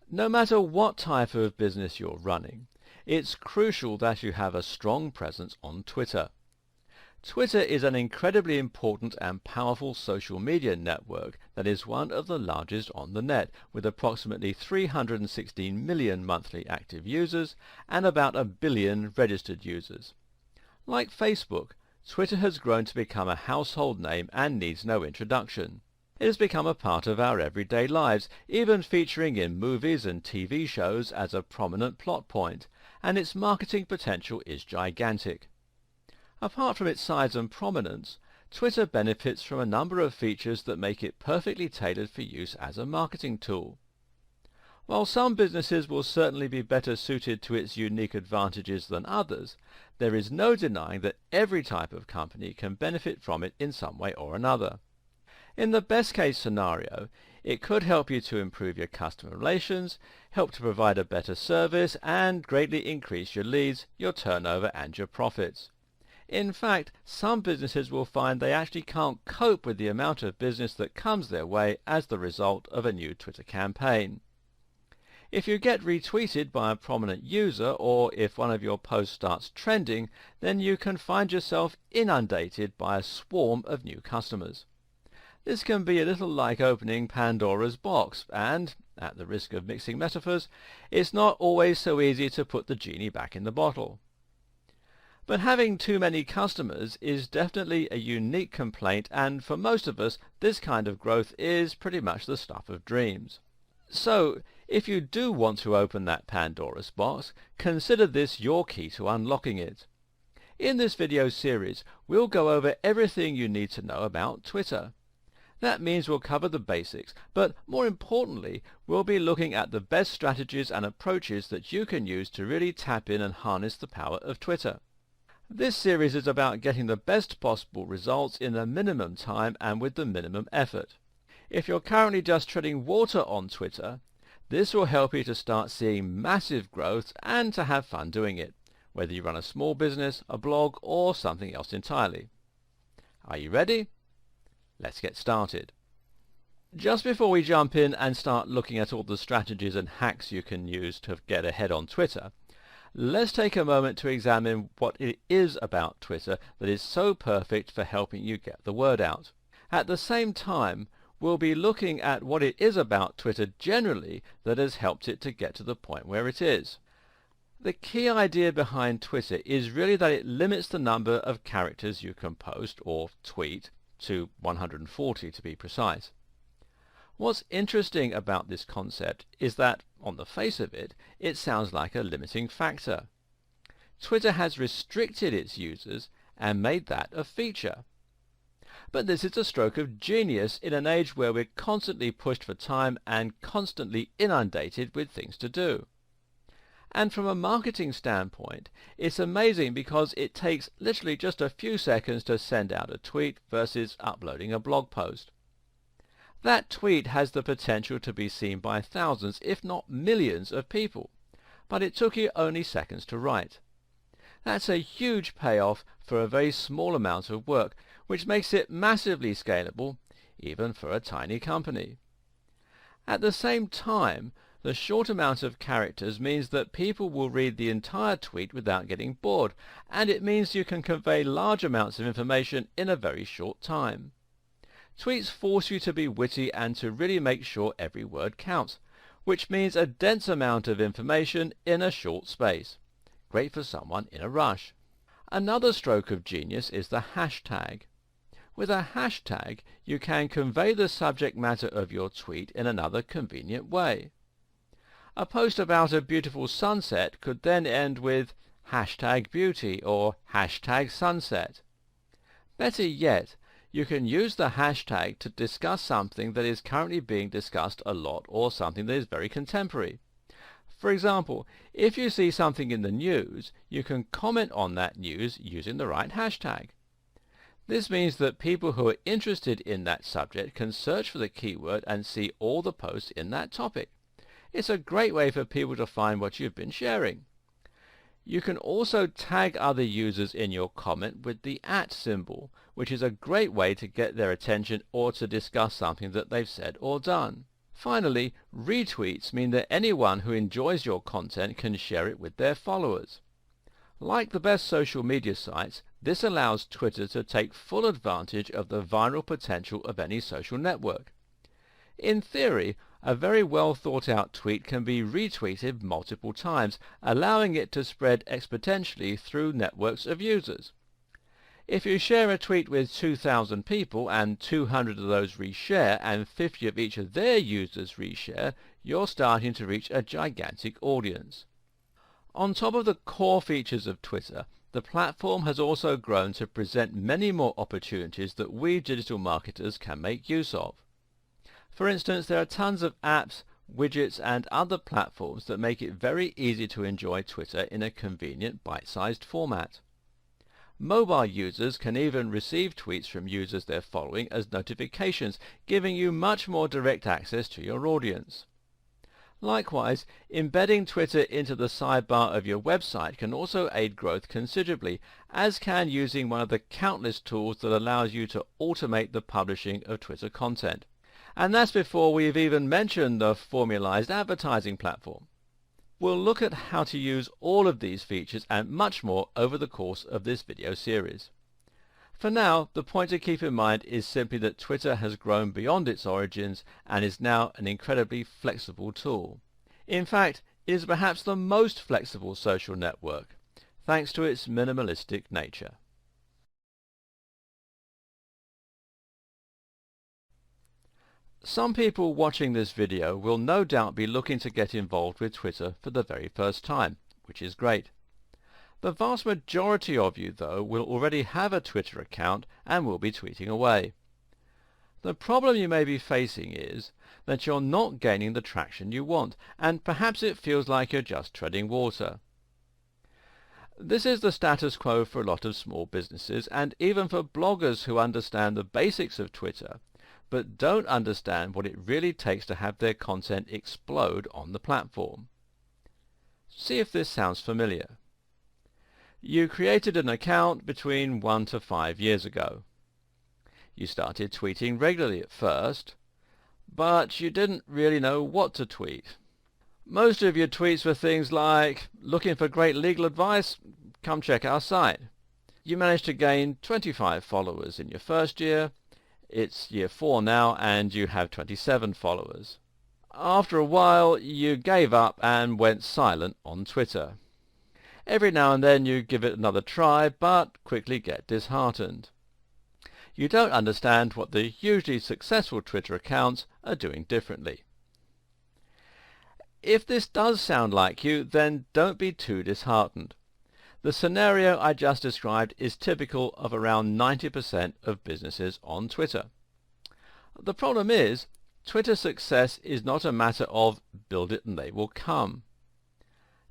No matter what type of business you're running, it's crucial that you have a strong presence on Twitter. Twitter is an incredibly important and powerful social media network that is one of the largest on the net, with approximately 316 million monthly active users and about a billion registered users. Like Facebook, Twitter has grown to become a household name and needs no introduction. It has become a part of our everyday lives, even featuring in movies and TV shows as a prominent plot point, and its marketing potential is gigantic. Apart from its size and prominence, Twitter benefits from a number of features that make it perfectly tailored for use as a marketing tool. While some businesses will certainly be better suited to its unique advantages than others, there is no denying that every type of company can benefit from it in some way or another. In the best case scenario, it could help you to improve your customer relations, help to provide a better service, and greatly increase your leads, your turnover, and your profits. In fact, some businesses will find they actually can't cope with the amount of business that comes their way as the result of a new Twitter campaign. If you get retweeted by a prominent user, or if one of your posts starts trending, then you can find yourself inundated by a swarm of new customers. This can be a little like opening Pandora's box, and, at the risk of mixing metaphors, it's not always so easy to put the genie back in the bottle. But having too many customers is definitely a unique complaint, and for most of us, this kind of growth is pretty much the stuff of dreams. So, if you do want to open that Pandora's box, consider this your key to unlocking it. In this video series, we'll go over everything you need to know about Twitter. That means we'll cover the basics, but more importantly, we'll be looking at the best strategies and approaches that you can use to really tap in and harness the power of Twitter. This series is about getting the best possible results in the minimum time and with the minimum effort. If you're currently just treading water on Twitter, this will help you to start seeing massive growth and to have fun doing it, whether you run a small business, a blog, or something else entirely. Are you ready? Let's get started. Just before we jump in and start looking at all the strategies and hacks you can use to get ahead on Twitter, let's take a moment to examine what it is about Twitter that is so perfect for helping you get the word out. At the same time, we'll be looking at what it is about Twitter generally that has helped it to get to the point where it is. The key idea behind Twitter is really that it limits the number of characters you can post or tweet to 140 to be precise. What's interesting about this concept is that, on the face of it, it sounds like a limiting factor. Twitter has restricted its users and made that a feature. But this is a stroke of genius in an age where we're constantly pushed for time and constantly inundated with things to do. And from a marketing standpoint, it's amazing because it takes literally just a few seconds to send out a tweet versus uploading a blog post. That tweet has the potential to be seen by thousands, if not millions of people, but it took you only seconds to write. That's a huge payoff for a very small amount of work, which makes it massively scalable, even for a tiny company. At the same time, the short amount of characters means that people will read the entire tweet without getting bored, and it means you can convey large amounts of information in a very short time. Tweets force you to be witty and to really make sure every word counts, which means a dense amount of information in a short space. Great for someone in a rush. Another stroke of genius is the hashtag. With a hashtag, you can convey the subject matter of your tweet in another convenient way. A post about a beautiful sunset could then end with #beauty or #sunset. Better yet, you can use the hashtag to discuss something that is currently being discussed a lot or something that is very contemporary. For example, if you see something in the news, you can comment on that news using the right hashtag. This means that people who are interested in that subject can search for the keyword and see all the posts in that topic. It's a great way for people to find what you've been sharing. You can also tag other users in your comment with the @ symbol, which is a great way to get their attention or to discuss something that they've said or done. Finally, retweets mean that anyone who enjoys your content can share it with their followers. Like the best social media sites, this allows Twitter to take full advantage of the viral potential of any social network. In theory, a very well thought out tweet can be retweeted multiple times, allowing it to spread exponentially through networks of users. If you share a tweet with 2,000 people and 200 of those reshare and 50 of each of their users reshare, you're starting to reach a gigantic audience. On top of the core features of Twitter, the platform has also grown to present many more opportunities that we digital marketers can make use of. For instance, there are tons of apps, widgets and other platforms that make it very easy to enjoy Twitter in a convenient bite-sized format. Mobile users can even receive tweets from users they're following as notifications, giving you much more direct access to your audience. Likewise, embedding Twitter into the sidebar of your website can also aid growth considerably, as can using one of the countless tools that allows you to automate the publishing of Twitter content. And that's before we've even mentioned the formalized advertising platform. We'll look at how to use all of these features and much more over the course of this video series. For now, the point to keep in mind is simply that Twitter has grown beyond its origins and is now an incredibly flexible tool. In fact, it is perhaps the most flexible social network, thanks to its minimalistic nature. Some people watching this video will no doubt be looking to get involved with Twitter for the very first time, which is great. The vast majority of you, though, will already have a Twitter account and will be tweeting away. The problem you may be facing is that you're not gaining the traction you want, and perhaps it feels like you're just treading water. This is the status quo for a lot of small businesses, and even for bloggers who understand the basics of Twitter, but don't understand what it really takes to have their content explode on the platform. See if this sounds familiar. You created an account between 1 to 5 years ago. You started tweeting regularly at first, but you didn't really know what to tweet. Most of your tweets were things like, "Looking for great legal advice? Come check our site." You managed to gain 25 followers in your first year. It's year 4 now and you have 27 followers. After a while you gave up and went silent on Twitter. Every now and then you give it another try, but quickly get disheartened. You don't understand what the hugely successful Twitter accounts are doing differently. If this does sound like you, then don't be too disheartened. The scenario I just described is typical of around 90% of businesses on Twitter. The problem is, Twitter's success is not a matter of build it and they will come.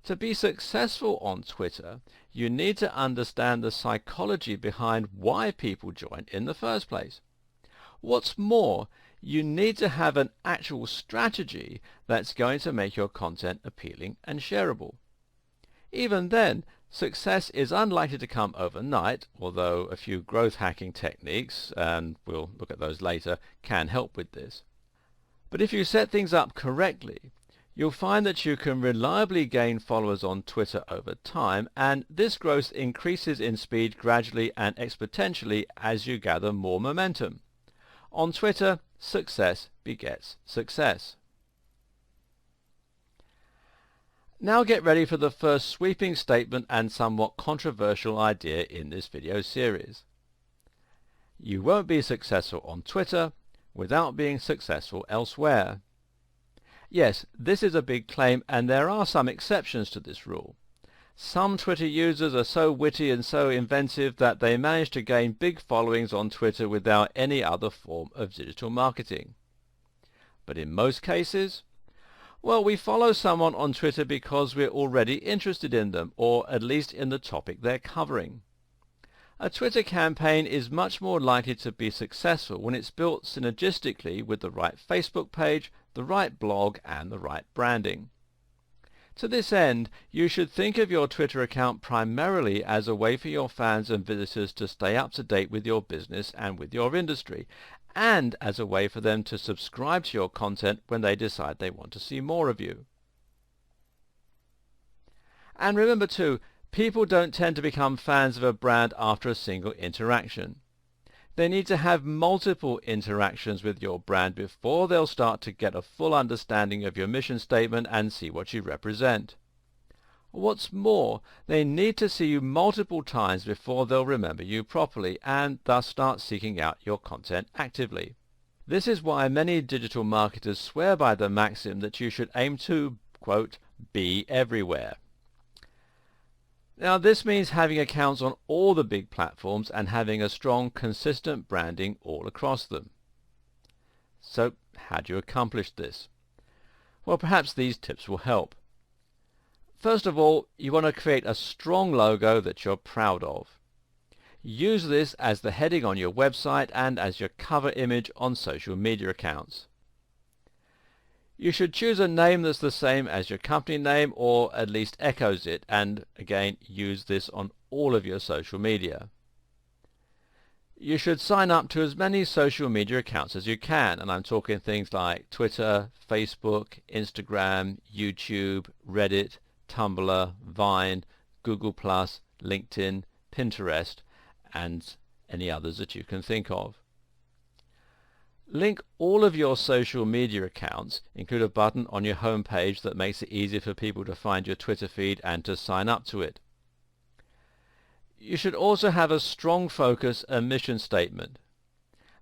To be successful on Twitter, you need to understand the psychology behind why people join in the first place. What's more, you need to have an actual strategy that's going to make your content appealing and shareable. Even then, success is unlikely to come overnight, although a few growth hacking techniques, and we'll look at those later, can help with this. But if you set things up correctly, you'll find that you can reliably gain followers on Twitter over time, and this growth increases in speed gradually and exponentially as you gather more momentum. On Twitter, success begets success. Now get ready for the first sweeping statement and somewhat controversial idea in this video series. You won't be successful on Twitter without being successful elsewhere. Yes, this is a big claim, and there are some exceptions to this rule. Some Twitter users are so witty and so inventive that they manage to gain big followings on Twitter without any other form of digital marketing. But in most cases, well, we follow someone on Twitter because we're already interested in them, or at least in the topic they're covering. A Twitter campaign is much more likely to be successful when it's built synergistically with the right Facebook page, the right blog, and the right branding. To this end, you should think of your Twitter account primarily as a way for your fans and visitors to stay up to date with your business and with your industry, and as a way for them to subscribe to your content when they decide they want to see more of you. And remember too, people don't tend to become fans of a brand after a single interaction. They need to have multiple interactions with your brand before they'll start to get a full understanding of your mission statement and see what you represent. What's more, they need to see you multiple times before they'll remember you properly and thus start seeking out your content actively. This is why many digital marketers swear by the maxim that you should aim to, quote, be everywhere. Now this means having accounts on all the big platforms and having a strong, consistent branding all across them. So how do you accomplish this? Well, perhaps these tips will help. First of all, you want to create a strong logo that you're proud of. Use this as the heading on your website and as your cover image on social media accounts. You should choose a name that's the same as your company name or at least echoes it, and again use this on all of your social media. You should sign up to as many social media accounts as you can, and I'm talking things like Twitter, Facebook, Instagram, YouTube, Reddit, Tumblr, Vine, Google+, LinkedIn, Pinterest, and any others that you can think of. Link all of your social media accounts, include a button on your home page that makes it easy for people to find your Twitter feed and to sign up to it. You should also have a strong focus and mission statement.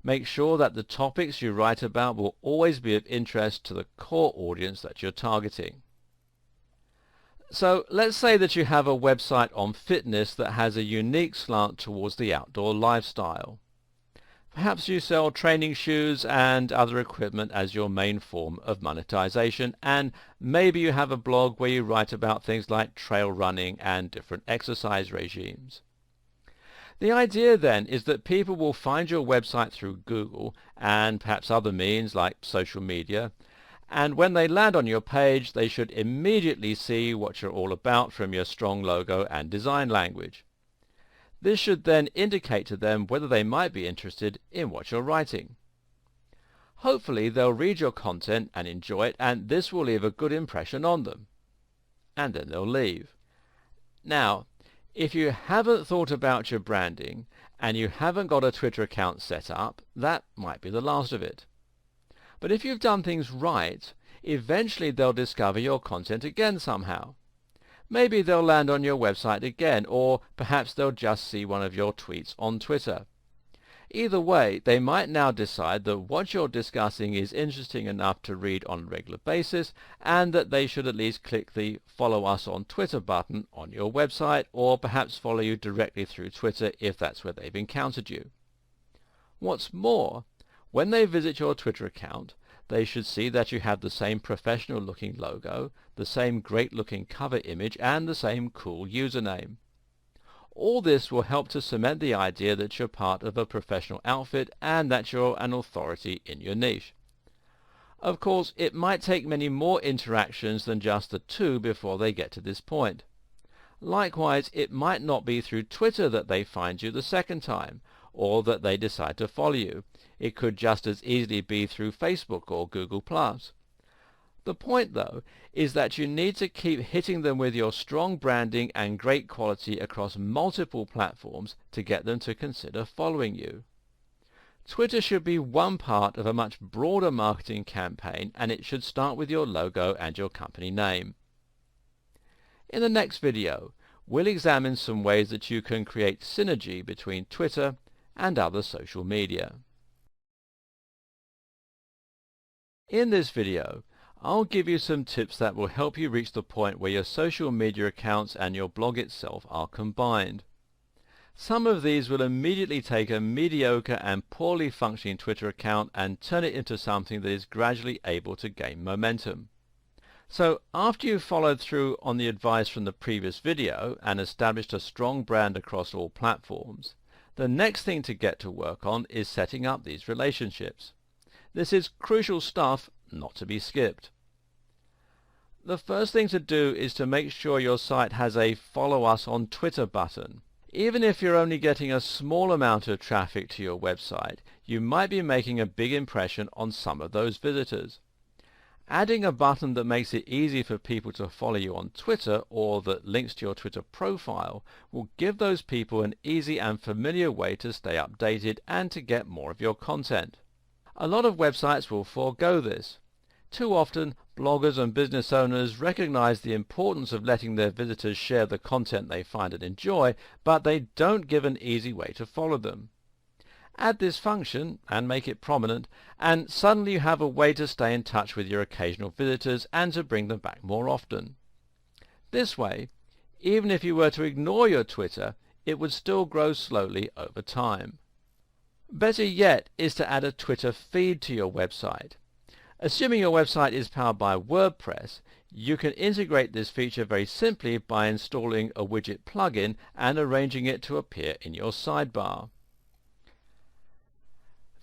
Make sure that the topics you write about will always be of interest to the core audience that you're targeting. So let's say that you have a website on fitness that has a unique slant towards the outdoor lifestyle. Perhaps you sell training shoes and other equipment as your main form of monetization, and maybe you have a blog where you write about things like trail running and different exercise regimes. The idea then is that people will find your website through Google and perhaps other means like social media, and when they land on your page they should immediately see what you're all about from your strong logo and design language. This should then indicate to them whether they might be interested in what you're writing. Hopefully they'll read your content and enjoy it, and this will leave a good impression on them. And then they'll leave. Now, if you haven't thought about your branding and you haven't got a Twitter account set up, that might be the last of it. But if you've done things right, eventually they'll discover your content again somehow. Maybe they'll land on your website again, or perhaps they'll just see one of your tweets on Twitter. Either way, they might now decide that what you're discussing is interesting enough to read on a regular basis, and that they should at least click the Follow Us on Twitter button on your website, or perhaps follow you directly through Twitter if that's where they've encountered you. What's more, when they visit your Twitter account, they should see that you have the same professional-looking logo, the same great-looking cover image, and the same cool username. All this will help to cement the idea that you're part of a professional outfit and that you're an authority in your niche. Of course, it might take many more interactions than just the two before they get to this point. Likewise, it might not be through Twitter that they find you the second time, or that they decide to follow you. It could just as easily be through Facebook or Google+. The point, though, is that you need to keep hitting them with your strong branding and great quality across multiple platforms to get them to consider following you. Twitter should be one part of a much broader marketing campaign, and it should start with your logo and your company name. In the next video, we'll examine some ways that you can create synergy between Twitter and other social media. In this video, I'll give you some tips that will help you reach the point where your social media accounts and your blog itself are combined. Some of these will immediately take a mediocre and poorly functioning Twitter account and turn it into something that is gradually able to gain momentum. So after you've followed through on the advice from the previous video and established a strong brand across all platforms, the next thing to get to work on is setting up these relationships. This is crucial stuff, not to be skipped. The first thing to do is to make sure your site has a Follow Us on Twitter button. Even if you're only getting a small amount of traffic to your website, you might be making a big impression on some of those visitors. Adding a button that makes it easy for people to follow you on Twitter or that links to your Twitter profile will give those people an easy and familiar way to stay updated and to get more of your content. A lot of websites will forego this. Too often, bloggers and business owners recognize the importance of letting their visitors share the content they find and enjoy, but they don't give an easy way to follow them. Add this function and make it prominent, and suddenly you have a way to stay in touch with your occasional visitors and to bring them back more often. This way, even if you were to ignore your Twitter, it would still grow slowly over time. Better yet is to add a Twitter feed to your website. Assuming your website is powered by WordPress, you can integrate this feature very simply by installing a widget plugin and arranging it to appear in your sidebar.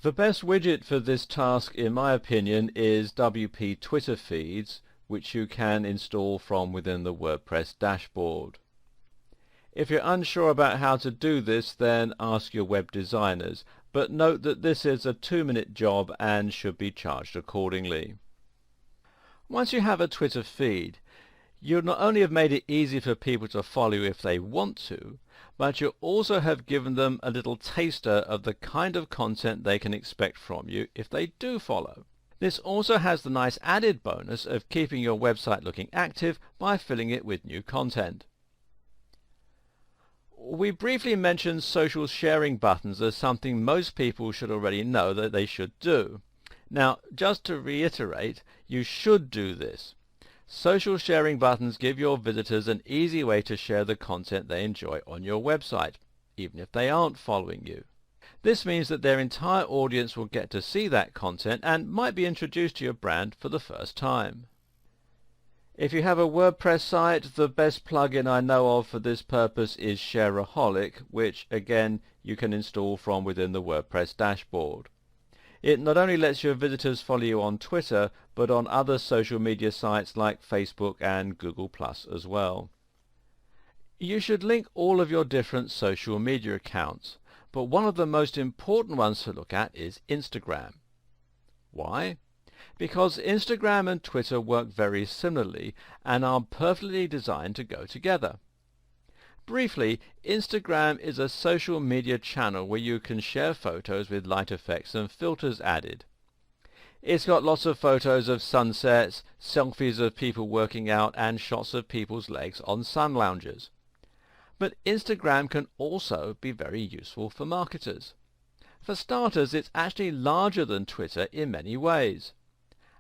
The best widget for this task, in my opinion, is WP Twitter Feeds, which you can install from within the WordPress dashboard. If you're unsure about how to do this, then ask your web designers, but note that this is a 2-minute job and should be charged accordingly. Once you have a Twitter feed, you not only have made it easy for people to follow you if they want to, but you also have given them a little taster of the kind of content they can expect from you if they do follow. This also has the nice added bonus of keeping your website looking active by filling it with new content. We briefly mentioned social sharing buttons as something most people should already know that they should do. Now, just to reiterate, you should do this. Social sharing buttons give your visitors an easy way to share the content they enjoy on your website, even if they aren't following you. This means that their entire audience will get to see that content and might be introduced to your brand for the first time. If you have a WordPress site, the best plugin I know of for this purpose is Shareaholic, which again you can install from within the WordPress dashboard. It not only lets your visitors follow you on Twitter, but on other social media sites like Facebook and Google+ as well. You should link all of your different social media accounts, but one of the most important ones to look at is Instagram. Why? Because Instagram and Twitter work very similarly and are perfectly designed to go together. Briefly, Instagram is a social media channel where you can share photos with light effects and filters added. It's got lots of photos of sunsets, selfies of people working out, and shots of people's legs on sun loungers. But Instagram can also be very useful for marketers. For starters, it's actually larger than Twitter in many ways.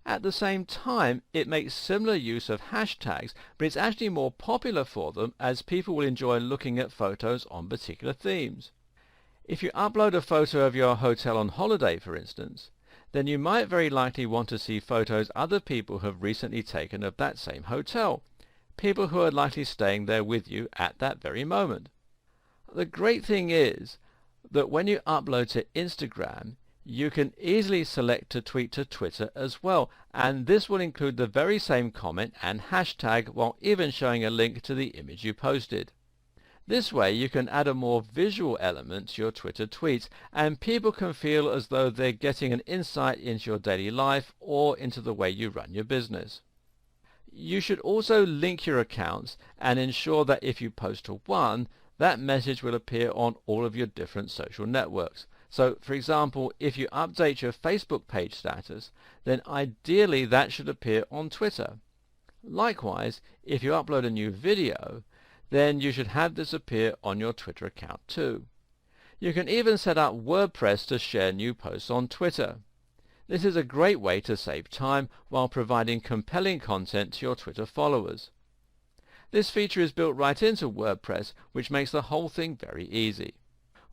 At the same time, it makes similar use of hashtags, but it's actually more popular for them as people will enjoy looking at photos on particular themes. If you upload a photo of your hotel on holiday, for instance, then you might very likely want to see photos other people have recently taken of that same hotel, people who are likely staying there with you at that very moment. The great thing is that when you upload to Instagram, you can easily select to tweet to Twitter as well, and this will include the very same comment and hashtag while even showing a link to the image you posted. This way you can add a more visual element to your Twitter tweets, and people can feel as though they're getting an insight into your daily life or into the way you run your business. You should also link your accounts and ensure that if you post to one, that message will appear on all of your different social networks. So, for example, if you update your Facebook page status, then ideally that should appear on Twitter. Likewise, if you upload a new video, then you should have this appear on your Twitter account too. You can even set up WordPress to share new posts on Twitter. This is a great way to save time while providing compelling content to your Twitter followers. This feature is built right into WordPress, which makes the whole thing very easy.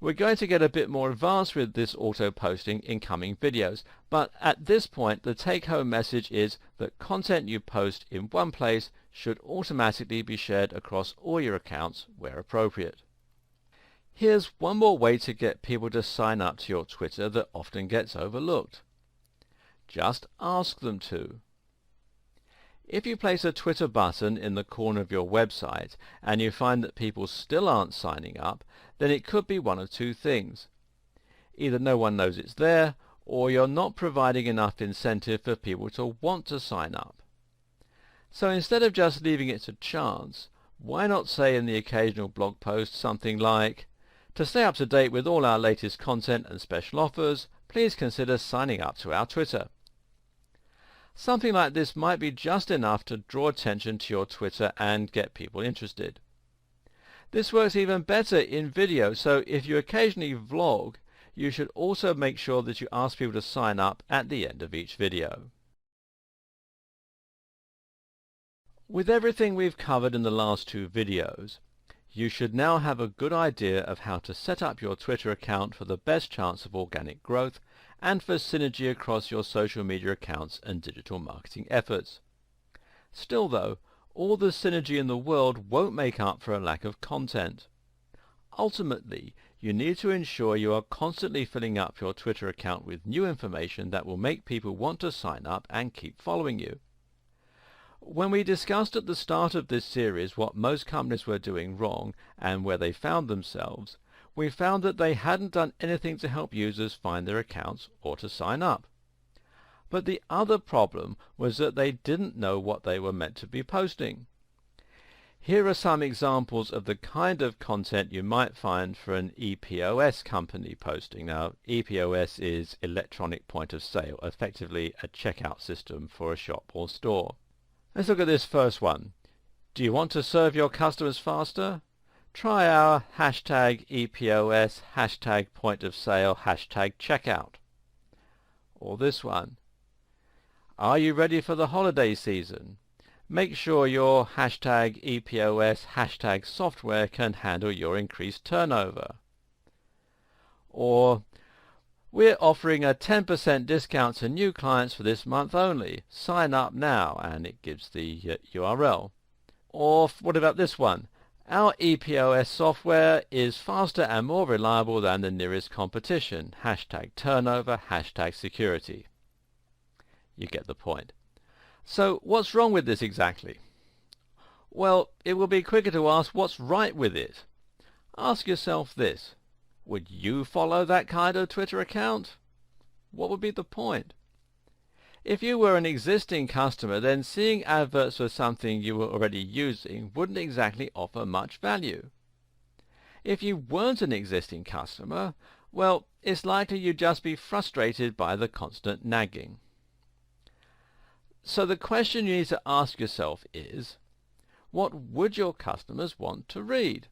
We're going to get a bit more advanced with this auto-posting in coming videos, but at this point the take-home message is that content you post in one place should automatically be shared across all your accounts where appropriate. Here's one more way to get people to sign up to your Twitter that often gets overlooked. Just ask them to. If you place a Twitter button in the corner of your website and you find that people still aren't signing up, then it could be one of two things. Either no one knows it's there, or you're not providing enough incentive for people to want to sign up. So instead of just leaving it to chance, why not say in the occasional blog post something like, "To stay up to date with all our latest content and special offers, please consider signing up to our Twitter." Something like this might be just enough to draw attention to your Twitter and get people interested. This works even better in video, so if you occasionally vlog, you should also make sure that you ask people to sign up at the end of each video. With everything we've covered in the last two videos, you should now have a good idea of how to set up your Twitter account for the best chance of organic growth and for synergy across your social media accounts and digital marketing efforts. Still though, all the synergy in the world won't make up for a lack of content. Ultimately, you need to ensure you are constantly filling up your Twitter account with new information that will make people want to sign up and keep following you. When we discussed at the start of this series what most companies were doing wrong and where they found themselves, we found that they hadn't done anything to help users find their accounts or to sign up. But the other problem was that they didn't know what they were meant to be posting. Here are some examples of the kind of content you might find for an EPOS company posting. Now, EPOS is electronic point of sale, effectively a checkout system for a shop or store. Let's look at this first one. Do you want to serve your customers faster? Try our #EPOS, #point of sale, #checkout. Or this one. Are you ready for the holiday season? Make sure your #EPOS, #software can handle your increased turnover. Or, we're offering a 10% discount to new clients for this month only. Sign up now, and it gives the URL. Or what about this one? Our EPOS software is faster and more reliable than the nearest competition. #turnover, #security. You get the point. So what's wrong with this exactly? Well, it will be quicker to ask what's right with it. Ask yourself this. Would you follow that kind of Twitter account? What would be the point? If you were an existing customer, then seeing adverts for something you were already using wouldn't exactly offer much value. If you weren't an existing customer, well, it's likely you'd just be frustrated by the constant nagging. So the question you need to ask yourself is, what would your customers want to read?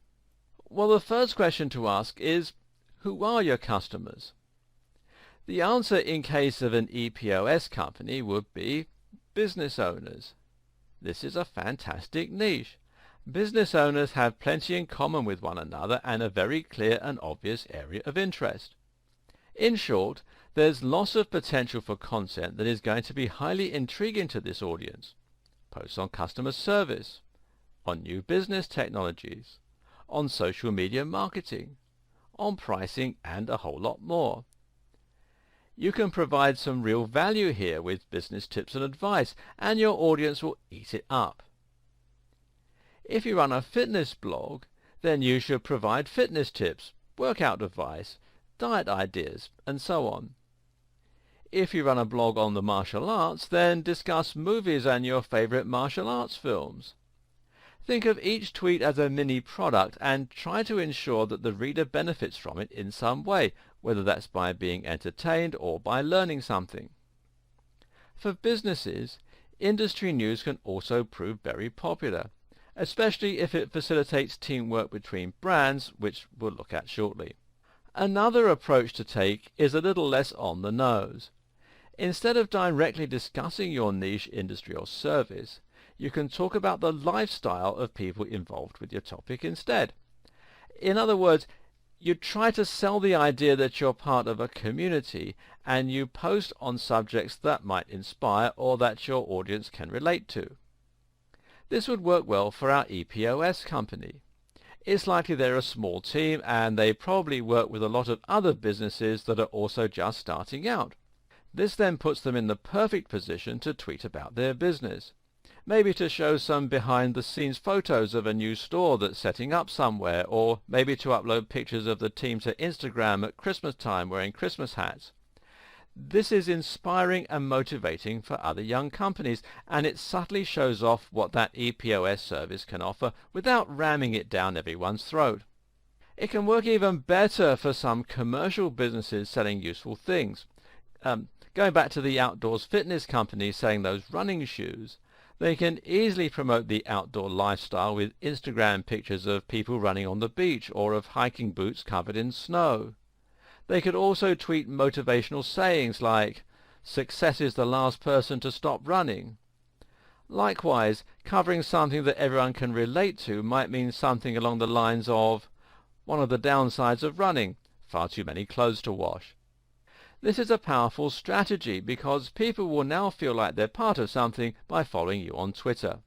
Well, the first question to ask is, who are your customers? The answer in case of an EPOS company would be business owners. This is a fantastic niche. Business owners have plenty in common with one another and a very clear and obvious area of interest. In short, there's lots of potential for content that is going to be highly intriguing to this audience. Posts on customer service, on new business technologies, on social media marketing, on pricing, and a whole lot more. You can provide some real value here with business tips and advice, and your audience will eat it up. If you run a fitness blog, then you should provide fitness tips, workout advice, diet ideas, and so on. If you run a blog on the martial arts, then discuss movies and your favorite martial arts films. Think of each tweet as a mini product and try to ensure that the reader benefits from it in some way, whether that's by being entertained or by learning something. For businesses, industry news can also prove very popular, especially if it facilitates teamwork between brands, which we'll look at shortly. Another approach to take is a little less on the nose. Instead of directly discussing your niche industry or service, you can talk about the lifestyle of people involved with your topic instead. In other words, you try to sell the idea that you're part of a community, and you post on subjects that might inspire or that your audience can relate to. This would work well for our EPOS company. It's likely they're a small team, and they probably work with a lot of other businesses that are also just starting out. This then puts them in the perfect position to tweet about their business. maybe to show some behind-the-scenes photos of a new store that's setting up somewhere, or maybe to upload pictures of the team to Instagram at Christmas time wearing Christmas hats. This is inspiring and motivating for other young companies, and it subtly shows off what that EPOS service can offer without ramming it down everyone's throat. It can work even better for some commercial businesses selling useful things. Going back to the outdoors fitness companies selling those running shoes, they can easily promote the outdoor lifestyle with Instagram pictures of people running on the beach or of hiking boots covered in snow. They could also tweet motivational sayings like, "Success is the last person to stop running." Likewise, covering something that everyone can relate to might mean something along the lines of, "One of the downsides of running, far too many clothes to wash." This is a powerful strategy because people will now feel like they're part of something by following you on Twitter.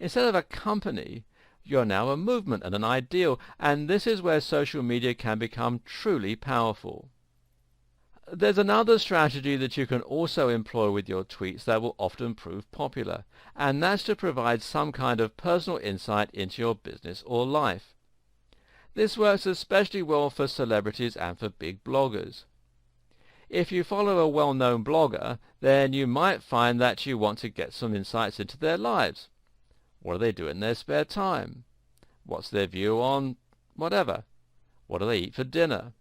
Instead of a company, you're now a movement and an ideal, and this is where social media can become truly powerful. There's another strategy that you can also employ with your tweets that will often prove popular, and that's to provide some kind of personal insight into your business or life. This works especially well for celebrities and for big bloggers. If you follow a well-known blogger, then you might find that you want to get some insights into their lives. What do they do in their spare time? What's their view on whatever? What do they eat for dinner?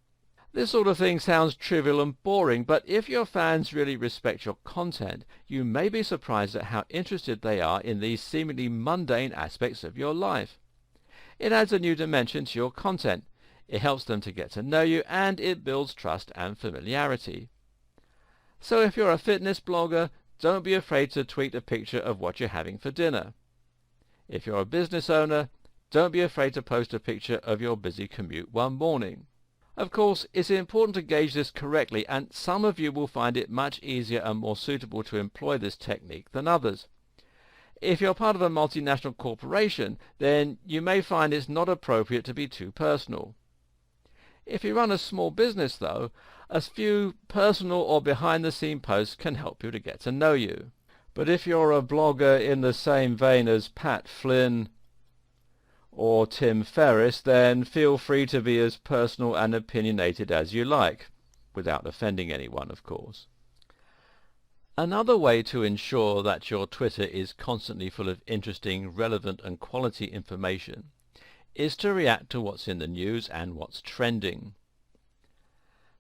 This sort of thing sounds trivial and boring, but if your fans really respect your content, you may be surprised at how interested they are in these seemingly mundane aspects of your life. It adds a new dimension to your content. It helps them to get to know you, and it builds trust and familiarity. So if you're a fitness blogger, don't be afraid to tweet a picture of what you're having for dinner. If you're a business owner, don't be afraid to post a picture of your busy commute one morning. Of course, it's important to gauge this correctly, and some of you will find it much easier and more suitable to employ this technique than others. If you're part of a multinational corporation, then you may find it's not appropriate to be too personal. If you run a small business, though, a few personal or behind-the-scene posts can help you to get to know you. But if you're a blogger in the same vein as Pat Flynn or Tim Ferriss, then feel free to be as personal and opinionated as you like, without offending anyone, of course. Another way to ensure that your Twitter is constantly full of interesting, relevant and quality information is to react to what's in the news and what's trending.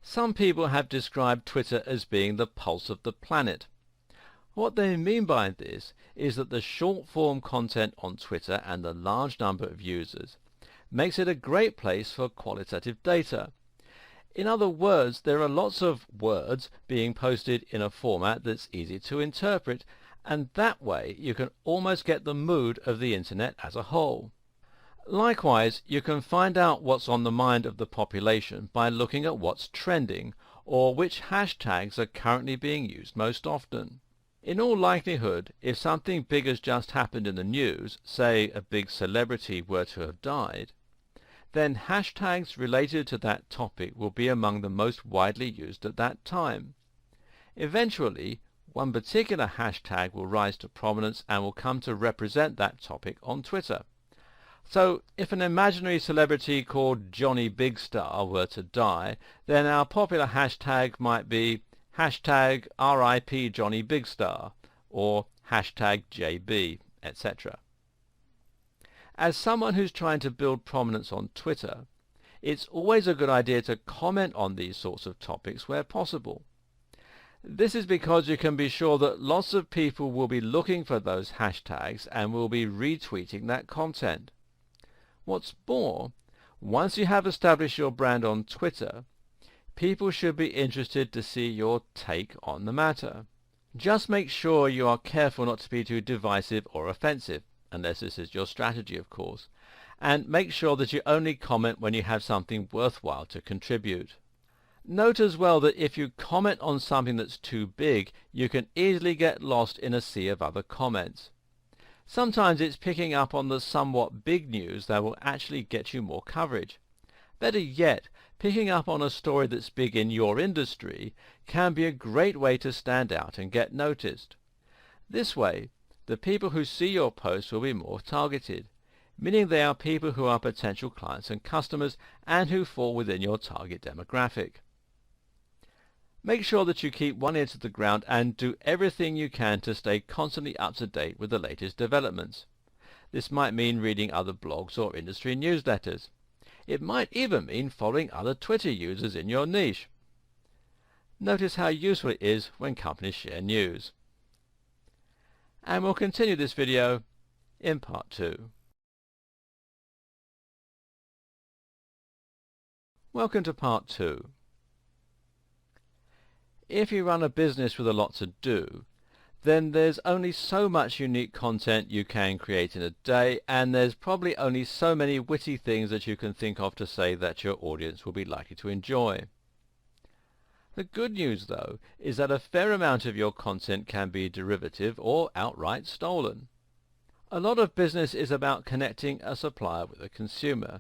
Some people have described Twitter as being the pulse of the planet. What they mean by this is that the short-form content on Twitter and the large number of users makes it a great place for qualitative data. In other words, there are lots of words being posted in a format that's easy to interpret, and that way you can almost get the mood of the internet as a whole. Likewise, you can find out what's on the mind of the population by looking at what's trending, or which hashtags are currently being used most often. In all likelihood, if something big has just happened in the news, say a big celebrity were to have died, then hashtags related to that topic will be among the most widely used at that time. Eventually, one particular hashtag will rise to prominence and will come to represent that topic on Twitter. So, if an imaginary celebrity called Johnny Big Star were to die, then our popular hashtag might be hashtag RIP Johnny Big Star, or hashtag JB, etc. As someone who's trying to build prominence on Twitter, it's always a good idea to comment on these sorts of topics where possible. This is because you can be sure that lots of people will be looking for those hashtags and will be retweeting that content. What's more, once you have established your brand on Twitter, people should be interested to see your take on the matter. Just make sure you are careful not to be too divisive or offensive, unless this is your strategy, of course, and make sure that you only comment when you have something worthwhile to contribute. Note as well that if you comment on something that's too big, you can easily get lost in a sea of other comments. Sometimes it's picking up on the somewhat big news that will actually get you more coverage. Better yet, picking up on a story that's big in your industry can be a great way to stand out and get noticed. This way, the people who see your posts will be more targeted, meaning they are people who are potential clients and customers and who fall within your target demographic. Make sure that you keep one ear to the ground and do everything you can to stay constantly up to date with the latest developments. This might mean reading other blogs or industry newsletters. It might even mean following other Twitter users in your niche. Notice how useful it is when companies share news. And we'll continue this video in part 2. Welcome to part 2. If you run a business with a lot to do, then there's only so much unique content you can create in a day, and there's probably only so many witty things that you can think of to say that your audience will be likely to enjoy. The good news, though, is that a fair amount of your content can be derivative or outright stolen. A lot of business is about connecting a supplier with a consumer.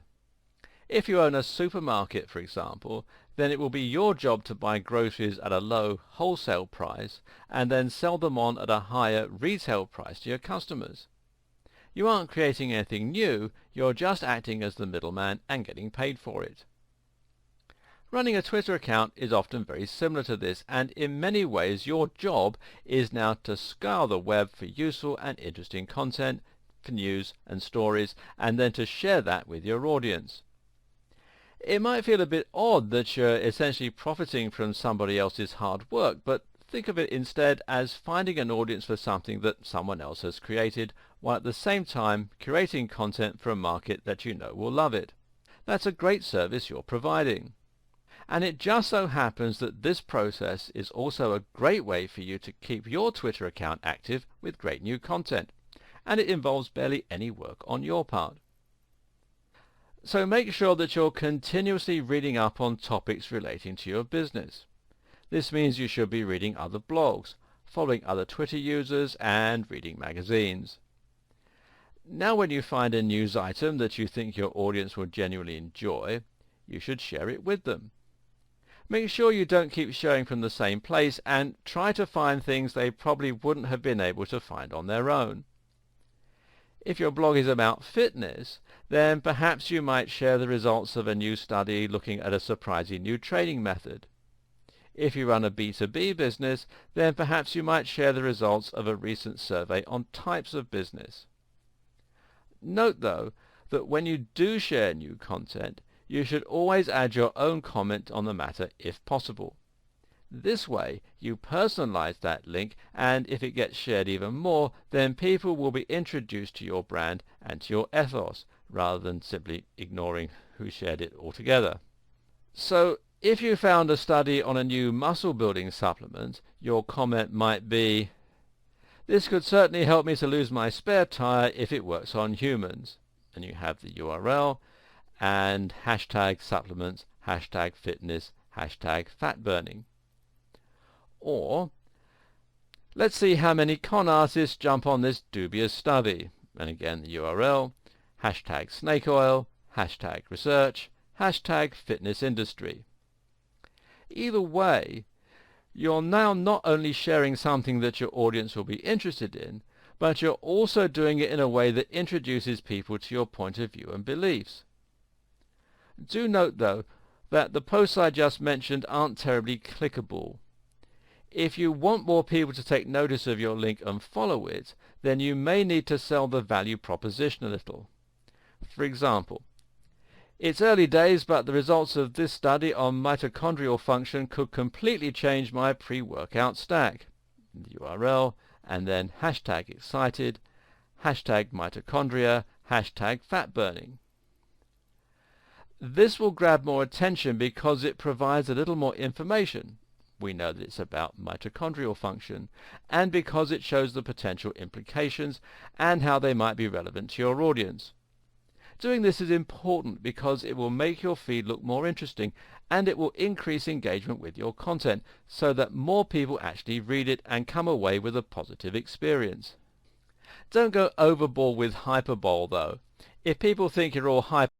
If you own a supermarket, for example, then it will be your job to buy groceries at a low wholesale price and then sell them on at a higher retail price to your customers. You aren't creating anything new, you're just acting as the middleman and getting paid for it. Running a Twitter account is often very similar to this, and in many ways your job is now to scour the web for useful and interesting content, for news and stories, and then to share that with your audience. It might feel a bit odd that you're essentially profiting from somebody else's hard work, but think of it instead as finding an audience for something that someone else has created, while at the same time curating content for a market that you know will love it. That's a great service you're providing. And it just so happens that this process is also a great way for you to keep your Twitter account active with great new content, and it involves barely any work on your part. So make sure that you're continuously reading up on topics relating to your business. This means you should be reading other blogs, following other Twitter users, and reading magazines. Now when you find a news item that you think your audience will genuinely enjoy, you should share it with them. Make sure you don't keep sharing from the same place, and try to find things they probably wouldn't have been able to find on their own. If your blog is about fitness, then perhaps you might share the results of a new study looking at a surprising new training method. If you run a B2B business, then perhaps you might share the results of a recent survey on types of business. Note, though, that when you do share new content, you should always add your own comment on the matter if possible. This way, you personalize that link, and if it gets shared even more, then people will be introduced to your brand and to your ethos, rather than simply ignoring who shared it altogether. So, if you found a study on a new muscle-building supplement, your comment might be, "This could certainly help me to lose my spare tire if it works on humans." And you have the URL, and hashtag supplements, hashtag fitness, hashtag fat burning. Or, "Let's see how many con artists jump on this dubious study." And again the URL, hashtag snake oil, hashtag research, hashtag fitness industry. Either way, you're now not only sharing something that your audience will be interested in, but you're also doing it in a way that introduces people to your point of view and beliefs. Do note, though, that the posts I just mentioned aren't terribly clickable. If you want more people to take notice of your link and follow it, then you may need to sell the value proposition a little. For example, "It's early days, but the results of this study on mitochondrial function could completely change my pre-workout stack." The URL, and then hashtag excited, hashtag mitochondria, hashtag fat burning. This will grab more attention because it provides a little more information. We know that it's about mitochondrial function, and because it shows the potential implications and how they might be relevant to your audience. Doing this is important because it will make your feed look more interesting, and it will increase engagement with your content so that more people actually read it and come away with a positive experience. Don't go overboard with hyperbole, though. If people think you're all hyper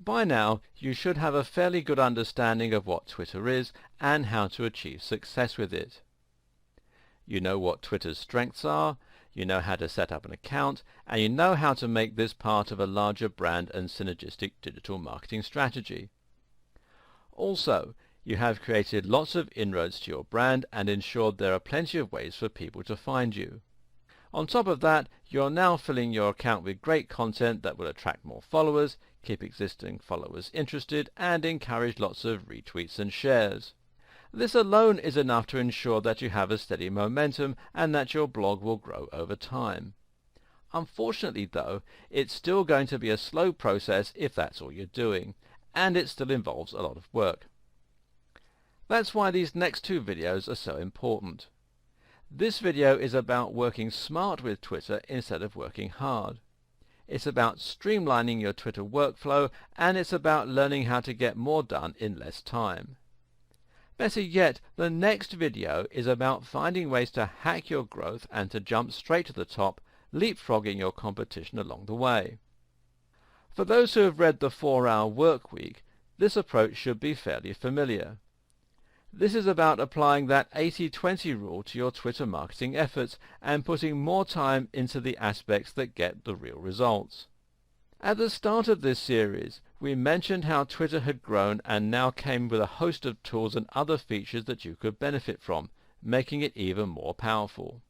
By now, you should have a fairly good understanding of what Twitter is and how to achieve success with it. You know what Twitter's strengths are, you know how to set up an account, and you know how to make this part of a larger brand and synergistic digital marketing strategy. Also, you have created lots of inroads to your brand and ensured there are plenty of ways for people to find you. On top of that, you're now filling your account with great content that will attract more followers, keep existing followers interested, and encourage lots of retweets and shares. This alone is enough to ensure that you have a steady momentum and that your blog will grow over time. Unfortunately though, it's still going to be a slow process if that's all you're doing, and it still involves a lot of work. That's why these next two videos are so important. This video is about working smart with Twitter instead of working hard. It's about streamlining your Twitter workflow, and it's about learning how to get more done in less time. Better yet, the next video is about finding ways to hack your growth and to jump straight to the top, leapfrogging your competition along the way. For those who have read the 4-Hour Workweek, this approach should be fairly familiar. This is about applying that 80-20 rule to your Twitter marketing efforts and putting more time into the aspects that get the real results. At the start of this series, we mentioned how Twitter had grown and now came with a host of tools and other features that you could benefit from, making it even more powerful.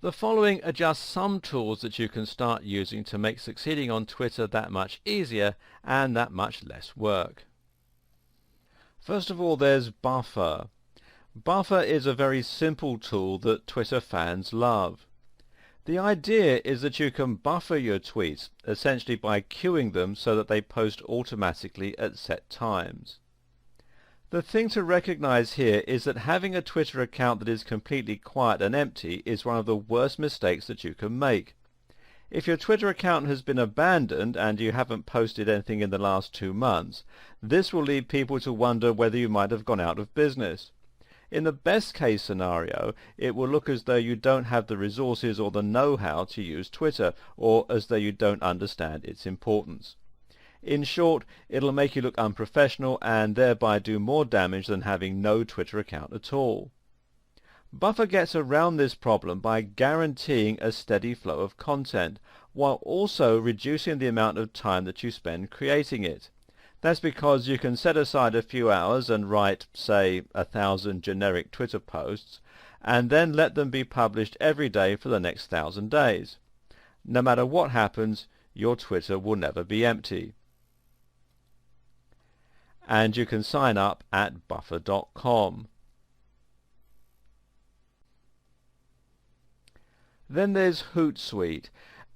The following are just some tools that you can start using to make succeeding on Twitter that much easier and that much less work. First of all, there's Buffer. Buffer is a very simple tool that Twitter fans love. The idea is that you can buffer your tweets, essentially by queuing them so that they post automatically at set times. The thing to recognize here is that having a Twitter account that is completely quiet and empty is one of the worst mistakes that you can make. If your Twitter account has been abandoned and you haven't posted anything in the last 2 months, this will lead people to wonder whether you might have gone out of business. In the best case scenario, it will look as though you don't have the resources or the know-how to use Twitter, or as though you don't understand its importance. In short, it'll make you look unprofessional and thereby do more damage than having no Twitter account at all. Buffer gets around this problem by guaranteeing a steady flow of content, while also reducing the amount of time that you spend creating it. That's because you can set aside a few hours and write, say, 1,000 generic Twitter posts, and then let them be published every day for the next 1,000 days. No matter what happens, your Twitter will never be empty. And you can sign up at buffer.com. Then there's Hootsuite.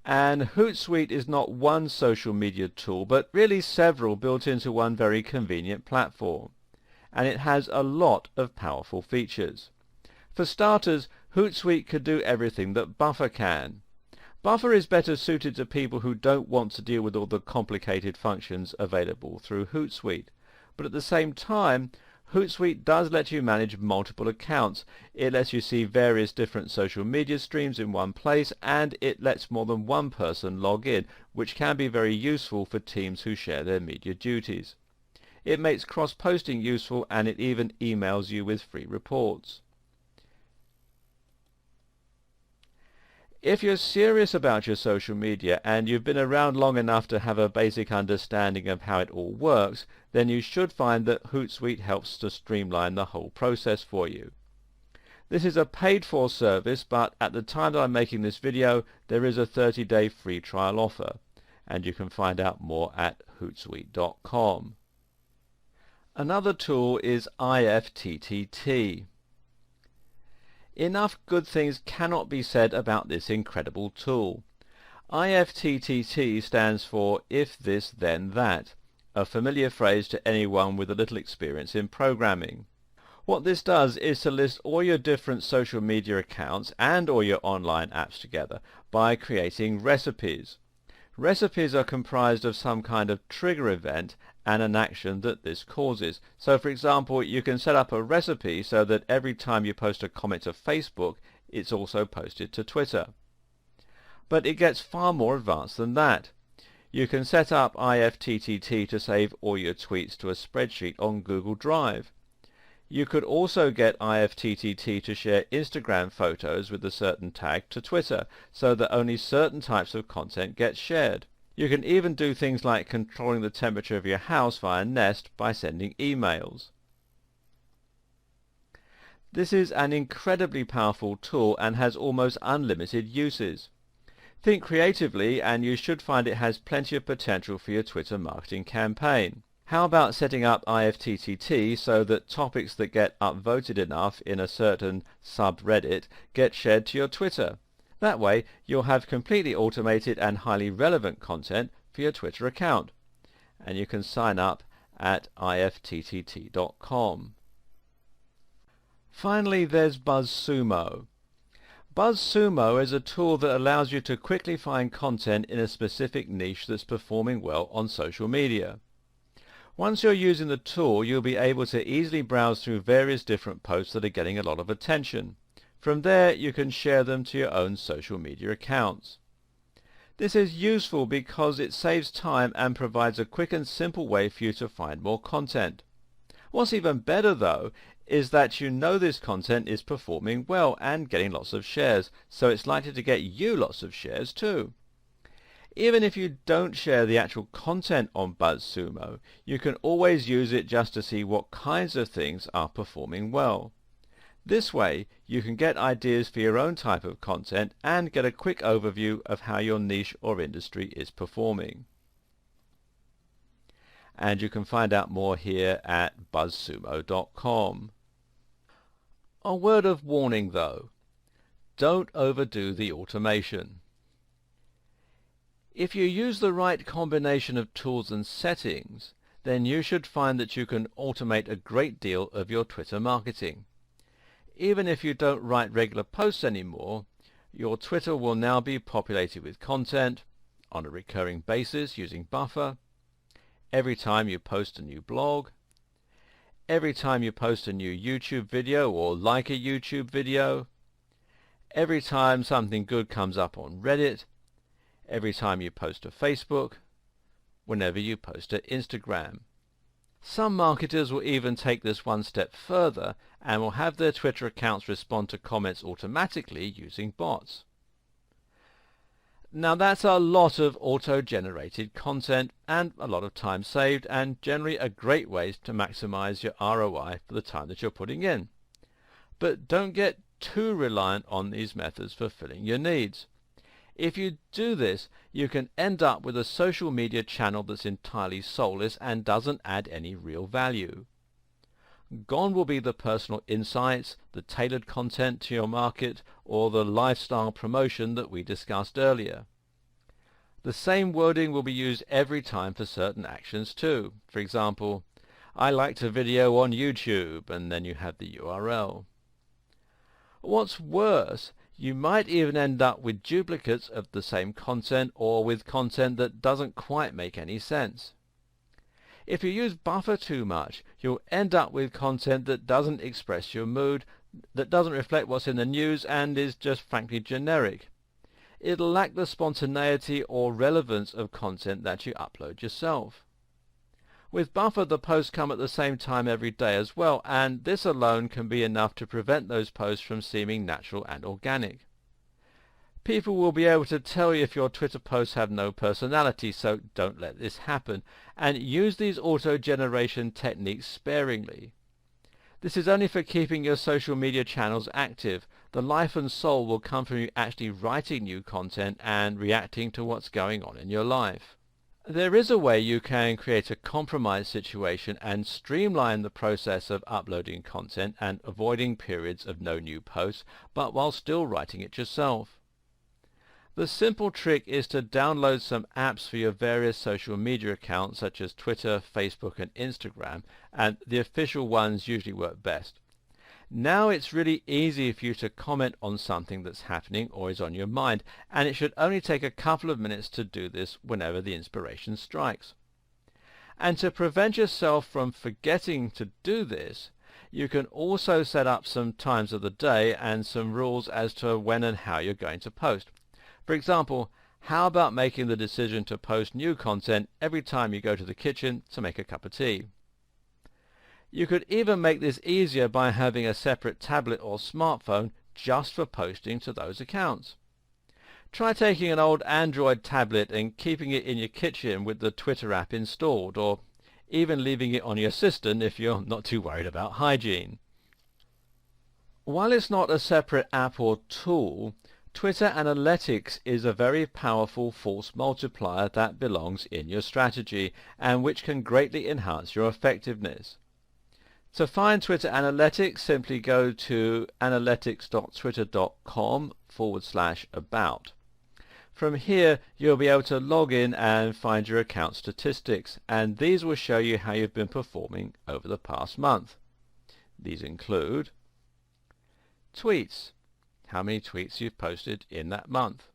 And Hootsuite is not one social media tool, but really several built into one very convenient platform. And it has a lot of powerful features. For starters, Hootsuite could do everything that Buffer can. Buffer is better suited to people who don't want to deal with all the complicated functions available through Hootsuite. But at the same time, Hootsuite does let you manage multiple accounts. It lets you see various different social media streams in one place, and it lets more than one person log in, which can be very useful for teams who share their media duties. It makes cross-posting useful, and it even emails you with free reports. If you're serious about your social media and you've been around long enough to have a basic understanding of how it all works, then you should find that Hootsuite helps to streamline the whole process for you. This is a paid-for service, but at the time that I'm making this video, there is a 30-day free trial offer, and you can find out more at hootsuite.com. Another tool is IFTTT. Enough good things cannot be said about this incredible tool. IFTTT stands for If This Then That, a familiar phrase to anyone with a little experience in programming. What this does is to list all your different social media accounts and all your online apps together by creating recipes. Recipes are comprised of some kind of trigger event and an action that this causes. So for example, you can set up a recipe so that every time you post a comment to Facebook, it's also posted to Twitter. But it gets far more advanced than that. You can set up IFTTT to save all your tweets to a spreadsheet on Google Drive. You could also get IFTTT to share Instagram photos with a certain tag to Twitter, so that only certain types of content get shared. You can even do things like controlling the temperature of your house via Nest by sending emails. This is an incredibly powerful tool and has almost unlimited uses. Think creatively and you should find it has plenty of potential for your Twitter marketing campaign. How about setting up IFTTT so that topics that get upvoted enough in a certain subreddit get shared to your Twitter? That way you'll have completely automated and highly relevant content for your Twitter account. And you can sign up at ifttt.com. Finally, there's BuzzSumo. BuzzSumo is a tool that allows you to quickly find content in a specific niche that's performing well on social media. Once you're using the tool, you'll be able to easily browse through various different posts that are getting a lot of attention. From there, you can share them to your own social media accounts. This is useful because it saves time and provides a quick and simple way for you to find more content. What's even better, though, is that you know this content is performing well and getting lots of shares, so it's likely to get you lots of shares too. Even if you don't share the actual content on BuzzSumo, you can always use it just to see what kinds of things are performing well. This way, you can get ideas for your own type of content and get a quick overview of how your niche or industry is performing. And you can find out more here at buzzsumo.com. A word of warning though, don't overdo the automation. If you use the right combination of tools and settings, then you should find that you can automate a great deal of your Twitter marketing. Even if you don't write regular posts anymore, your Twitter will now be populated with content on a recurring basis using Buffer, every time you post a new blog, every time you post a new YouTube video or like a YouTube video, every time something good comes up on Reddit, every time you post to Facebook, whenever you post to Instagram. Some marketers will even take this one step further and will have their Twitter accounts respond to comments automatically using bots. Now that's a lot of auto-generated content and a lot of time saved, and generally a great way to maximize your ROI for the time that you're putting in. But don't get too reliant on these methods for filling your needs. If you do this, you can end up with a social media channel that's entirely soulless and doesn't add any real value. Gone will be the personal insights, the tailored content to your market, or the lifestyle promotion that we discussed earlier. The same wording will be used every time for certain actions too. For example, I liked a video on YouTube, and then you have the URL. What's worse, you might even end up with duplicates of the same content or with content that doesn't quite make any sense. If you use Buffer too much, you'll end up with content that doesn't express your mood, that doesn't reflect what's in the news, and is just frankly generic. It'll lack the spontaneity or relevance of content that you upload yourself. With Buffer, the posts come at the same time every day as well, and this alone can be enough to prevent those posts from seeming natural and organic. People will be able to tell you if your Twitter posts have no personality, so don't let this happen, and use these auto-generation techniques sparingly. This is only for keeping your social media channels active. The life and soul will come from you actually writing new content and reacting to what's going on in your life. There is a way you can create a compromise situation and streamline the process of uploading content and avoiding periods of no new posts, but while still writing it yourself. The simple trick is to download some apps for your various social media accounts such as Twitter, Facebook and Instagram, and the official ones usually work best. Now it's really easy for you to comment on something that's happening or is on your mind, and it should only take a couple of minutes to do this whenever the inspiration strikes. And to prevent yourself from forgetting to do this, you can also set up some times of the day and some rules as to when and how you're going to post. For example, How about making the decision to post new content every time you go to the kitchen to make a cup of tea? You could even make this easier by having a separate tablet or smartphone just for posting to those accounts. Try taking an old Android tablet and keeping it in your kitchen with the Twitter app installed, or even leaving it on your assistant if you're not too worried about hygiene. While it's not a separate app or tool, Twitter Analytics is a very powerful force multiplier that belongs in your strategy and which can greatly enhance your effectiveness. To find Twitter Analytics, simply go to analytics.twitter.com/about. From here, you'll be able to log in and find your account statistics, and these will show you how you've been performing over the past month. These include tweets, how many tweets you've posted in that month.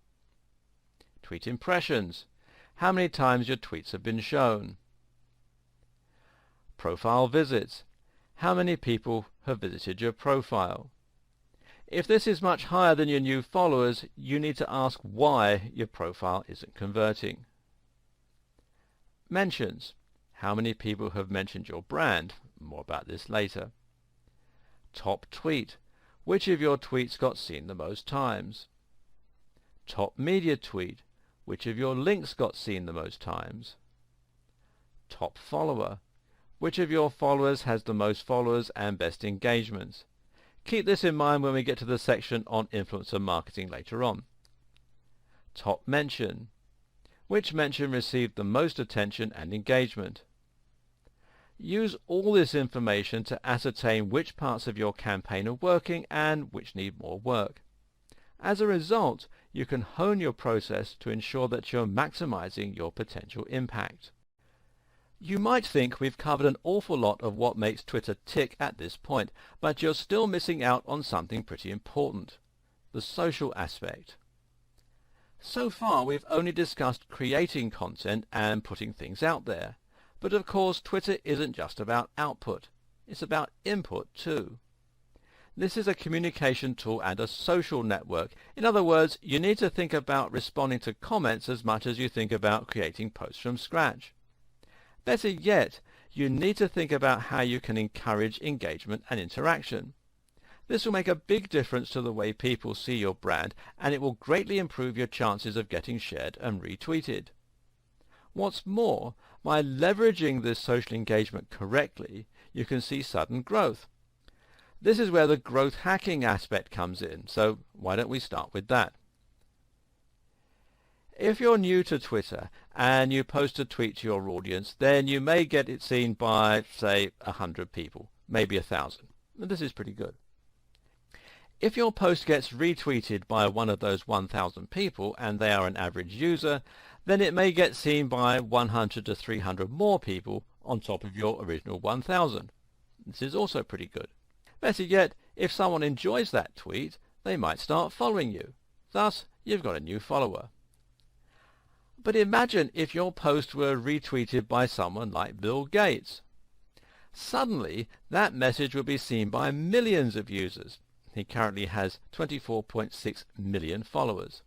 Tweet impressions, how many times your tweets have been shown. Profile visits, how many people have visited your profile. If this is much higher than your new followers, you need to ask why your profile isn't converting. Mentions, how many people have mentioned your brand. More about this later. Top tweet, which of your tweets got seen the most times. Top media tweet, which of your links got seen the most times. Top follower, which of your followers has the most followers and best engagements. Keep this in mind when we get to the section on influencer marketing later on. Top mention, which mention received the most attention and engagement. Use all this information to ascertain which parts of your campaign are working and which need more work. As a result, you can hone your process to ensure that you're maximizing your potential impact. You might think we've covered an awful lot of what makes Twitter tick at this point, but you're still missing out on something pretty important: the social aspect. So far, we've only discussed creating content and putting things out there. But of course, Twitter isn't just about output. It's about input too. This is a communication tool and a social network. In other words, you need to think about responding to comments as much as you think about creating posts from scratch. Better yet, you need to think about how you can encourage engagement and interaction. This will make a big difference to the way people see your brand, and it will greatly improve your chances of getting shared and retweeted. What's more, by leveraging this social engagement correctly, you can see sudden growth. This is where the growth hacking aspect comes in, so why don't we start with that? If you're new to Twitter and you post a tweet to your audience, then you may get it seen by, say, 100 people, maybe 1,000. This is pretty good. If your post gets retweeted by one of those 1,000 people and they are an average user, then it may get seen by 100 to 300 more people on top of your original 1,000. This is also pretty good. Better yet, if someone enjoys that tweet, they might start following you. Thus, you've got a new follower. But imagine if your post were retweeted by someone like Bill Gates. Suddenly, that message will be seen by millions of users. He currently has 24.6 million followers.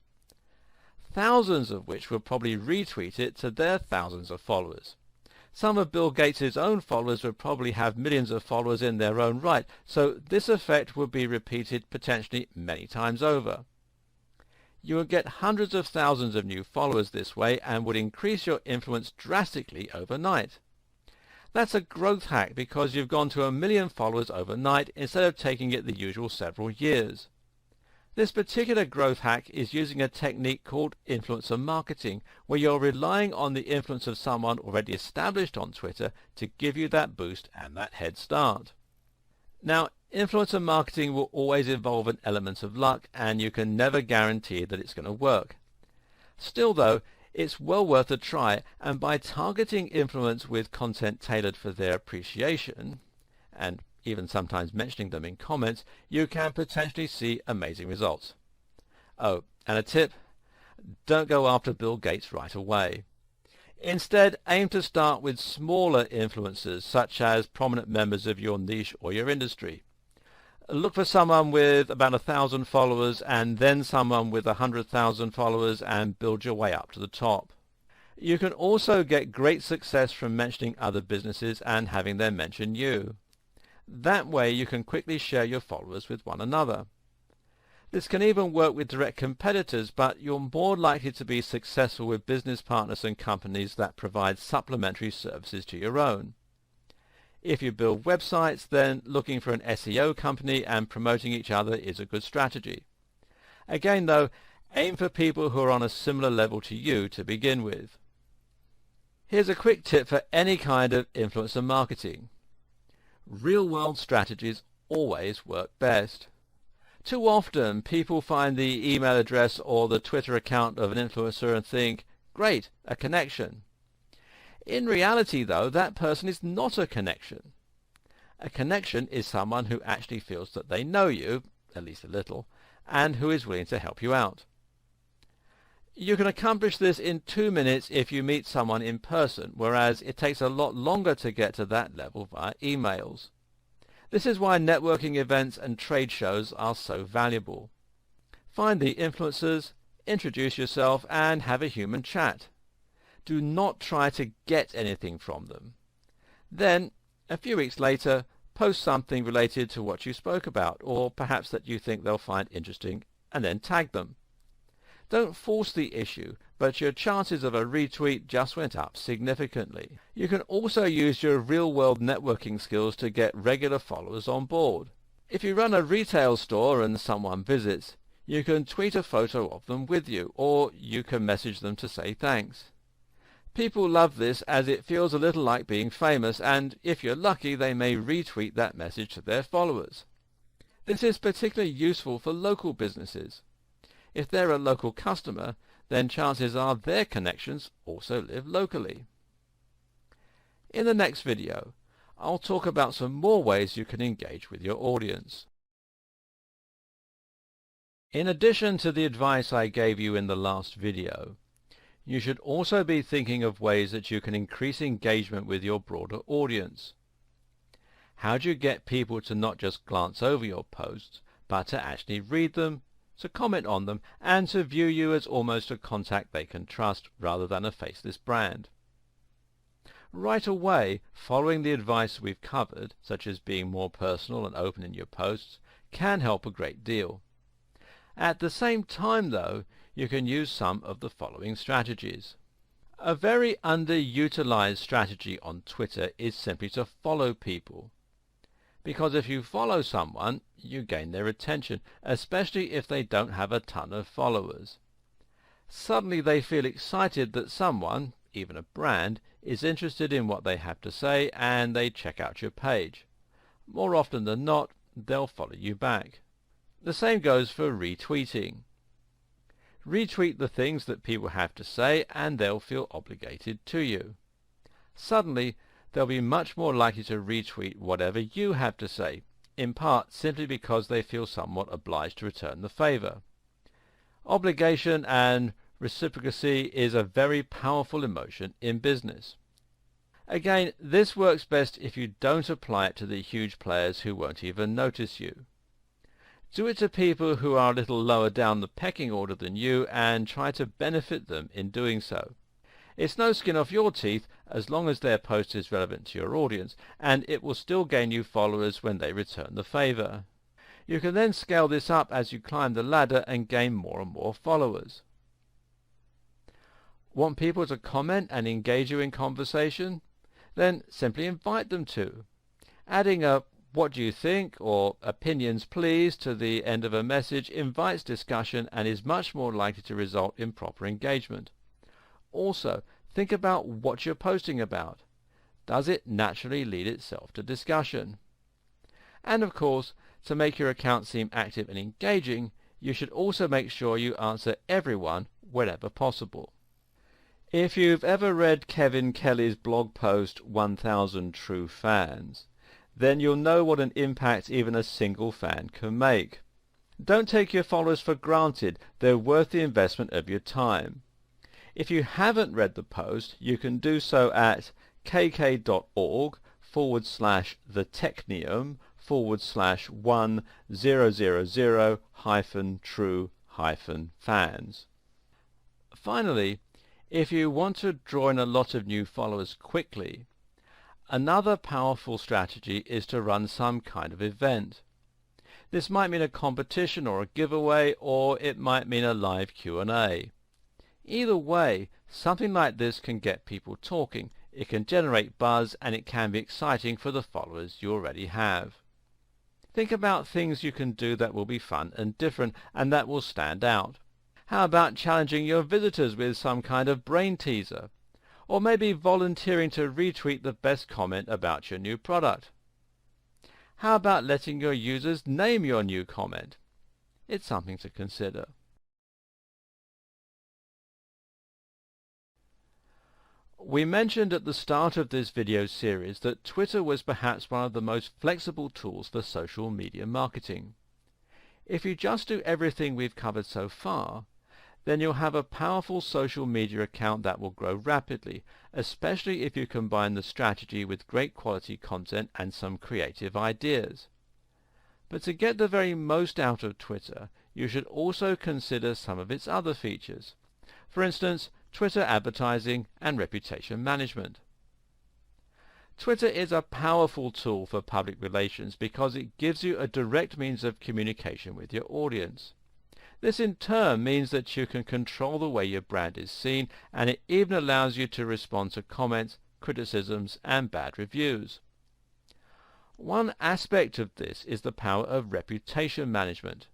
Thousands of which will probably retweet it to their thousands of followers. Some of Bill Gates' own followers would probably have millions of followers in their own right, so this effect would be repeated potentially many times over. You would get hundreds of thousands of new followers this way and would increase your influence drastically overnight. That's a growth hack because you've gone to 1 million followers overnight instead of taking it the usual several years. This particular growth hack is using a technique called influencer marketing, where you're relying on the influence of someone already established on Twitter to give you that boost and that head start. Now, influencer marketing will always involve an element of luck, and you can never guarantee that it's going to work. Still though, it's well worth a try, and by targeting influence with content tailored for their appreciation, and even sometimes mentioning them in comments, you can potentially see amazing results. Oh, and a tip: don't go after Bill Gates right away. Instead, aim to start with smaller influencers, such as prominent members of your niche or your industry. Look for someone with about 1,000 followers and then someone with 100,000 followers and build your way up to the top. You can also get great success from mentioning other businesses and having them mention you. That way you can quickly share your followers with one another. This can even work with direct competitors, but you're more likely to be successful with business partners and companies that provide supplementary services to your own. If you build websites, then looking for an SEO company and promoting each other is a good strategy. Again though, aim for people who are on a similar level to you to begin with. Here's a quick tip for any kind of influencer marketing. Real-world strategies always work best. Too often people find the email address or the Twitter account of an influencer and think, great, a connection. In reality though, that person is not a connection. A connection is someone who actually feels that they know you, at least a little, and who is willing to help you out. You can accomplish this in 2 minutes if you meet someone in person, whereas it takes a lot longer to get to that level via emails. This is why networking events and trade shows are so valuable. Find the influencers, introduce yourself, and have a human chat. Do not try to get anything from them. Then, a few weeks later, post something related to what you spoke about, or perhaps that you think they'll find interesting, and then tag them. Don't force the issue, but your chances of a retweet just went up significantly. You can also use your real-world networking skills to get regular followers on board. If you run a retail store and someone visits, you can tweet a photo of them with you, or you can message them to say thanks. People love this as it feels a little like being famous, and if you're lucky they may retweet that message to their followers. This is particularly useful for local businesses. If they're a local customer, then chances are their connections also live locally. In the next video, I'll talk about some more ways you can engage with your audience. In addition to the advice I gave you in the last video, you should also be thinking of ways that you can increase engagement with your broader audience. How do you get people to not just glance over your posts, but to actually read them, to comment on them, and to view you as almost a contact they can trust rather than a faceless brand? Right away, following the advice we've covered, such as being more personal and open in your posts, can help a great deal. At the same time though, you can use some of the following strategies. A very underutilized strategy on Twitter is simply to follow people. Because if you follow someone, you gain their attention, especially if they don't have a ton of followers. Suddenly they feel excited that someone, even a brand, is interested in what they have to say, and they check out your page. More often than not, they'll follow you back. The same goes for retweeting. Retweet the things that people have to say, and they'll feel obligated to you. Suddenly, they'll be much more likely to retweet whatever you have to say, in part simply because they feel somewhat obliged to return the favor. Obligation and reciprocity is a very powerful emotion in business. Again, this works best if you don't apply it to the huge players who won't even notice you. Do it to people who are a little lower down the pecking order than you, and try to benefit them in doing so. It's no skin off your teeth as long as their post is relevant to your audience, and it will still gain you followers when they return the favor. You can then scale this up as you climb the ladder and gain more and more followers. Want people to comment and engage you in conversation? Then simply invite them to. Adding a "what do you think" or "opinions please" to the end of a message invites discussion and is much more likely to result in proper engagement. Also, think about what you're posting about. Does it naturally lead itself to discussion? And of course, to make your account seem active and engaging, you should also make sure you answer everyone wherever possible. If you've ever read Kevin Kelly's blog post 1000 True Fans, then you'll know what an impact even a single fan can make. Don't take your followers for granted. They're worth the investment of your time. If you haven't read the post, you can do so at kk.org/thetechnium /1000-true-fans. Finally, if you want to draw in a lot of new followers quickly, another powerful strategy is to run some kind of event. This might mean a competition or a giveaway, or it might mean a live Q&A. Either way, something like this can get people talking, it can generate buzz, and it can be exciting for the followers you already have. Think about things you can do that will be fun and different and that will stand out. How about challenging your visitors with some kind of brain teaser? Or maybe volunteering to retweet the best comment about your new product? How about letting your users name your new comment? It's something to consider. We mentioned at the start of this video series that Twitter was perhaps one of the most flexible tools for social media marketing. If you just do everything we've covered so far, then you'll have a powerful social media account that will grow rapidly, especially if you combine the strategy with great quality content and some creative ideas. But to get the very most out of Twitter, you should also consider some of its other features. For instance, Twitter advertising and reputation management. Twitter is a powerful tool for public relations because it gives you a direct means of communication with your audience. This in turn means that you can control the way your brand is seen, and it even allows you to respond to comments, criticisms, and bad reviews. One aspect of this is the power of reputation management.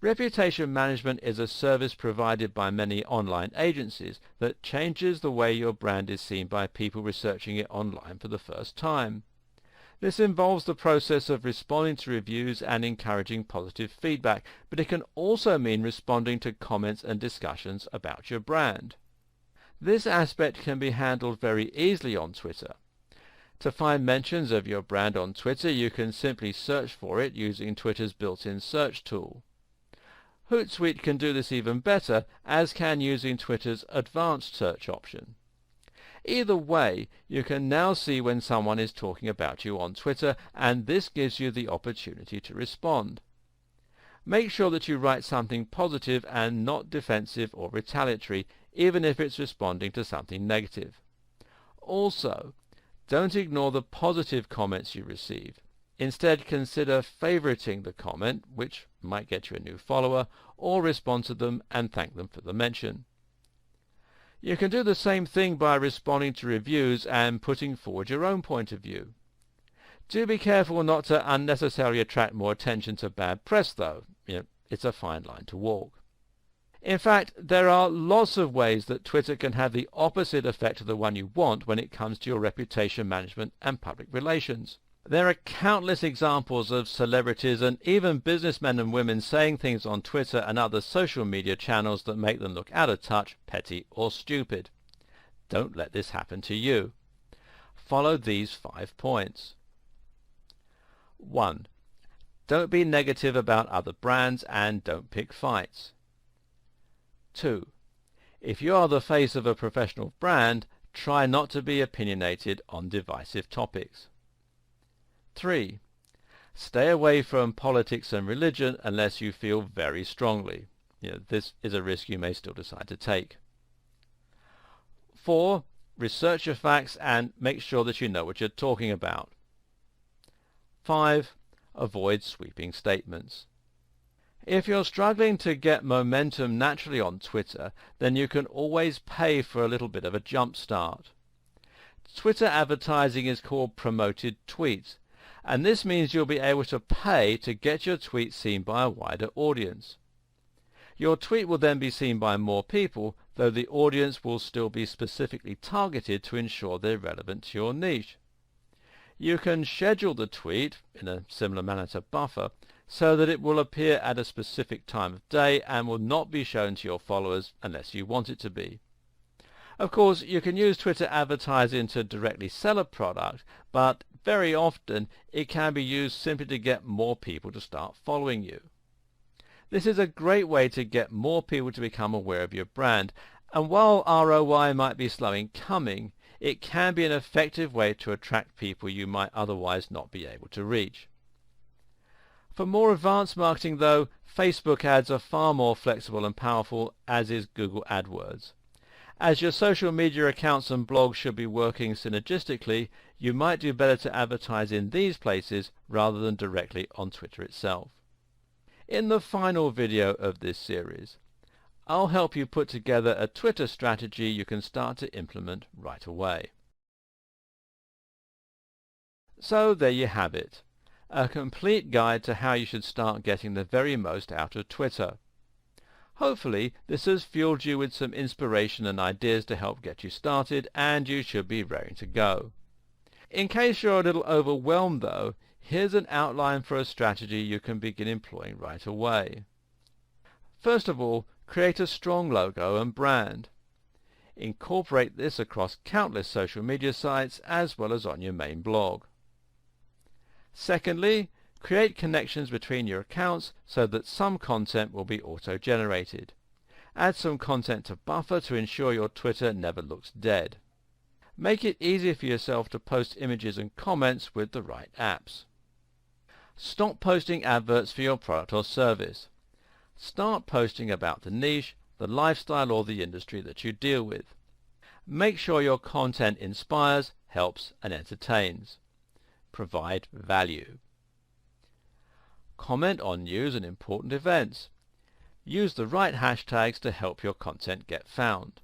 Reputation management is a service provided by many online agencies that changes the way your brand is seen by people researching it online for the first time. This involves the process of responding to reviews and encouraging positive feedback, but it can also mean responding to comments and discussions about your brand. This aspect can be handled very easily on Twitter. To find mentions of your brand on Twitter, you can simply search for it using Twitter's built-in search tool. Hootsuite can do this even better, as can using Twitter's advanced search option. Either way, you can now see when someone is talking about you on Twitter, and this gives you the opportunity to respond. Make sure that you write something positive and not defensive or retaliatory, even if it's responding to something negative. Also, don't ignore the positive comments you receive. Instead, consider favoriting the comment, which might get you a new follower, or respond to them and thank them for the mention. You can do the same thing by responding to reviews and putting forward your own point of view. Do be careful not to unnecessarily attract more attention to bad press, though. It's a fine line to walk. In fact, there are lots of ways that Twitter can have the opposite effect of the one you want when it comes to your reputation management and public relations. There are countless examples of celebrities and even businessmen and women saying things on Twitter and other social media channels that make them look out of touch, petty, or stupid. Don't let this happen to you. Follow these 5 points. 1. Don't be negative about other brands and don't pick fights. 2. If you are the face of a professional brand, try not to be opinionated on divisive topics. 3. Stay away from politics and religion unless you feel very strongly. This is a risk you may still decide to take. 4. Research your facts and make sure that you know what you're talking about. 5. Avoid sweeping statements. If you're struggling to get momentum naturally on Twitter, then you can always pay for a little bit of a jump start. Twitter advertising is called promoted tweets, and this means you'll be able to pay to get your tweet seen by a wider audience. Your tweet will then be seen by more people, though the audience will still be specifically targeted to ensure they're relevant to your niche. You can schedule the tweet, in a similar manner to Buffer, so that it will appear at a specific time of day and will not be shown to your followers unless you want it to be. Of course, you can use Twitter advertising to directly sell a product, but very often it can be used simply to get more people to start following you. This is a great way to get more people to become aware of your brand, and while ROI might be slow in coming, it can be an effective way to attract people you might otherwise not be able to reach. For more advanced marketing though, Facebook ads are far more flexible and powerful, as is Google AdWords. As your social media accounts and blogs should be working synergistically, you might do better to advertise in these places rather than directly on Twitter itself. In the final video of this series, I'll help you put together a Twitter strategy you can start to implement right away. So there you have it, a complete guide to how you should start getting the very most out of Twitter. Hopefully this has fueled you with some inspiration and ideas to help get you started, and you should be raring to go. In case you're a little overwhelmed though, here's an outline for a strategy you can begin employing right away. First of all, create a strong logo and brand. Incorporate this across countless social media sites as well as on your main blog. Secondly, create connections between your accounts so that some content will be auto-generated. Add some content to buffer to ensure your Twitter never looks dead. Make it easy for yourself to post images and comments with the right apps. Stop posting adverts for your product or service. Start posting about the niche, the lifestyle or the industry that you deal with. Make sure your content inspires, helps and entertains. Provide value. Comment on news and important events. Use the right hashtags to help your content get found.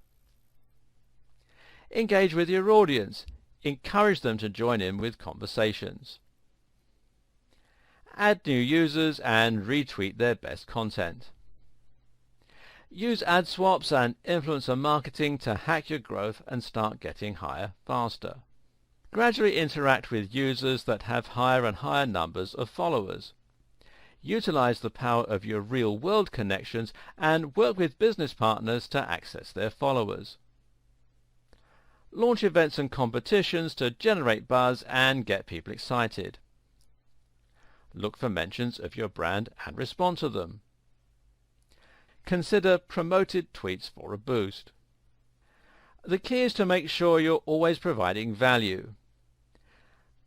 Engage with your audience. Encourage them to join in with conversations. Add new users and retweet their best content. Use ad swaps and influencer marketing to hack your growth and start getting higher faster. Gradually interact with users that have higher and higher numbers of followers. Utilize the power of your real-world connections and work with business partners to access their followers. Launch events and competitions to generate buzz and get people excited. Look for mentions of your brand and respond to them. Consider promoted tweets for a boost. The key is to make sure you're always providing value.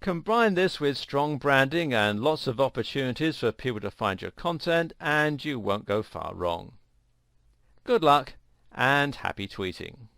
Combine this with strong branding and lots of opportunities for people to find your content, and you won't go far wrong. Good luck and happy tweeting.